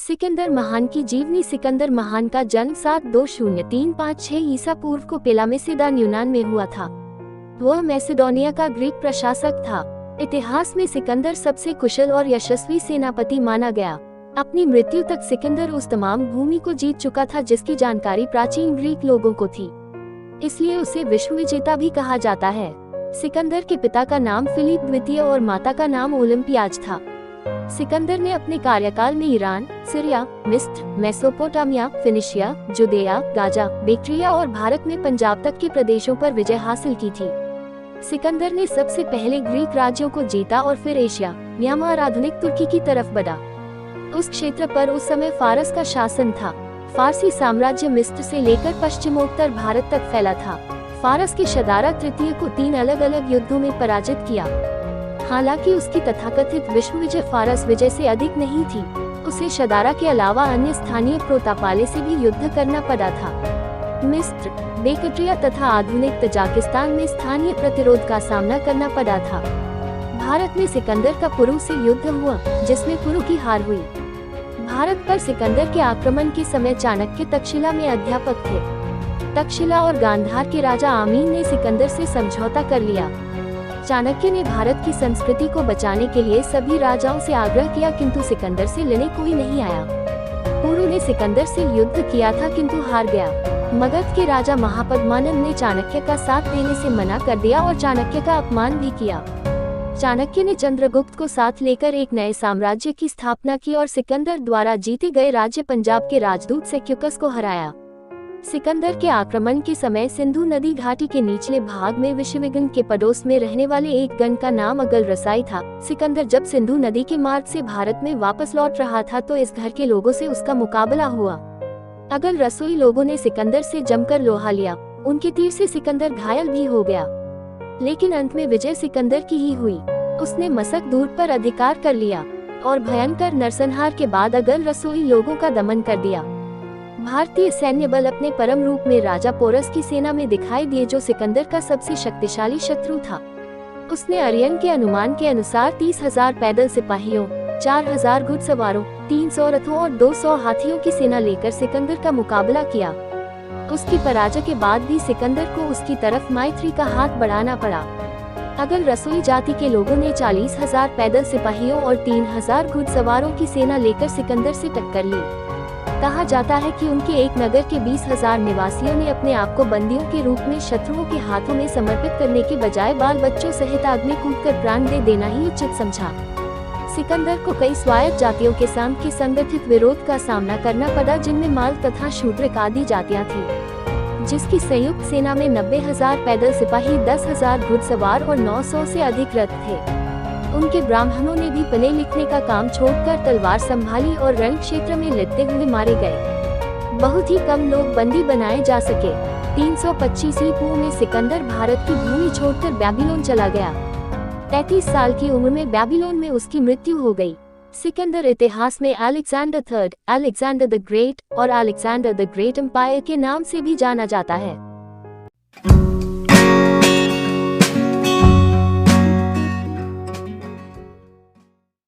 सिकंदर महान की जीवनी। सिकंदर महान का जन्म 7-2-0-3-5-6 ईसा पूर्व को पेलामेसिदान यूनान में हुआ था। वह मैसेडोनिया का ग्रीक प्रशासक था। इतिहास में सिकंदर सबसे कुशल और यशस्वी सेनापति माना गया। अपनी मृत्यु तक सिकंदर उस तमाम भूमि को जीत चुका था जिसकी जानकारी प्राचीन ग्रीक लोगों को थी, इसलिए उसे विश्व विजेता भी कहा जाता है। सिकंदर के पिता का नाम फिलिप द्वितीय और माता का नाम ओलंपियाज था। सिकंदर ने अपने कार्यकाल में ईरान, सीरिया, मिस्र, मेसोपोटामिया, फिनिशिया, जुदेया, गाजा, बेक्ट्रिया और भारत में पंजाब तक के प्रदेशों पर विजय हासिल की थी। सिकंदर ने सबसे पहले ग्रीक राज्यों को जीता और फिर एशिया, म्यांमार, आधुनिक तुर्की की तरफ बढ़ा। उस क्षेत्र पर उस समय फारस का शासन था। फारसी साम्राज्य मिस्र से लेकर पश्चिमोत्तर भारत तक फैला था। फारस के शदारा तृतीय को 3 अलग अलग युद्धों में पराजित किया। हालांकि उसकी तथाकथित विश्व विजय फारस विजय से अधिक नहीं थी। उसे शदारा के अलावा अन्य स्थानीय प्रोतापाले से भी युद्ध करना पड़ा था। मिस्र, बेक्ट्रिया तथा आधुनिक तजाकिस्तान में स्थानीय प्रतिरोध का सामना करना पड़ा था। भारत में सिकंदर का पुरु से युद्ध हुआ, जिसमें पुरु की हार हुई। भारत पर सिकंदर के आक्रमण के समय चाणक्य तक्षशिला में अध्यापक थे। तक्षशिला और गांधार के राजा आमीन ने सिकंदर से समझौता कर लिया। चाणक्य ने भारत की संस्कृति को बचाने के लिए सभी राजाओं से आग्रह किया, किंतु सिकंदर से लड़ने कोई नहीं आया। पुरु ने सिकंदर से युद्ध किया था किंतु हार गया। मगध के राजा महापद्मानंद ने चाणक्य का साथ देने से मना कर दिया और चाणक्य का अपमान भी किया। चाणक्य ने चंद्रगुप्त को साथ लेकर एक नए साम्राज्य की स्थापना की और सिकंदर द्वारा जीते गए राज्य पंजाब के राजदूत सेल्यूकस को हराया। सिकंदर के आक्रमण के समय सिंधु नदी घाटी के निचले भाग में विश्वविघ्न के पड़ोस में रहने वाले एक गण का नाम अगल रसाई था। सिकंदर जब सिंधु नदी के मार्ग से भारत में वापस लौट रहा था तो इस घर के लोगों से उसका मुकाबला हुआ। अगल रसोई लोगों ने सिकंदर से जमकर लोहा लिया। उनके तीर से सिकंदर घायल भी हो गया, लेकिन अंत में विजय सिकंदर की ही हुई। उसने मसक दूर पर अधिकार कर लिया और भयंकर नरसंहार के बाद अगल रसोई लोगों का दमन कर दिया। भारतीय सैन्य बल अपने परम रूप में राजा पोरस की सेना में दिखाई दिए, जो सिकंदर का सबसे शक्तिशाली शत्रु था। उसने अरियन के अनुमान के अनुसार 30,000 पैदल सिपाहियों, 4,000 घुड़सवारों, 300 रथों और 200 हाथियों की सेना लेकर सिकंदर का मुकाबला किया। उसकी पराजय के बाद भी सिकंदर को उसकी तरफ मैत्री का हाथ बढ़ाना पड़ा। अगल रसोई जाति के लोगों ने 40,000 पैदल सिपाहियों और 3,000 घुड़सवारों की सेना लेकर सिकंदर से टक्कर ली। कहा जाता है कि उनके एक नगर के 20,000 निवासियों ने अपने आप को बंदियों के रूप में शत्रुओं के हाथों में समर्पित करने के बजाय बाल बच्चों सहित आग में कूदकर प्राण दे देना ही उचित समझा। सिकंदर को कई स्वायत्त जातियों के संग के संगठित विरोध का सामना करना पड़ा, जिनमें माल तथा शूद्र आदि जातियां थी। जिसकी संयुक्त सेना में 90,000 पैदल सिपाही, 10,000 घुड़सवार और 900 से अधिक रथ थे। उनके ब्राह्मणों ने भी पढ़ने लिखने का काम छोड़कर तलवार संभाली और रण क्षेत्र में लड़ते हुए मारे गए। बहुत ही कम लोग बंदी बनाए जा सके। 325 ईस्वी में सिकंदर भारत की भूमि छोड़कर बैबीलोन चला गया। 33 साल की उम्र में बैबीलोन में उसकी मृत्यु हो गई। सिकंदर इतिहास में Alexander III, Alexander the great और अलेक्जेंडर द ग्रेट एम्पायर के नाम से भी जाना जाता है।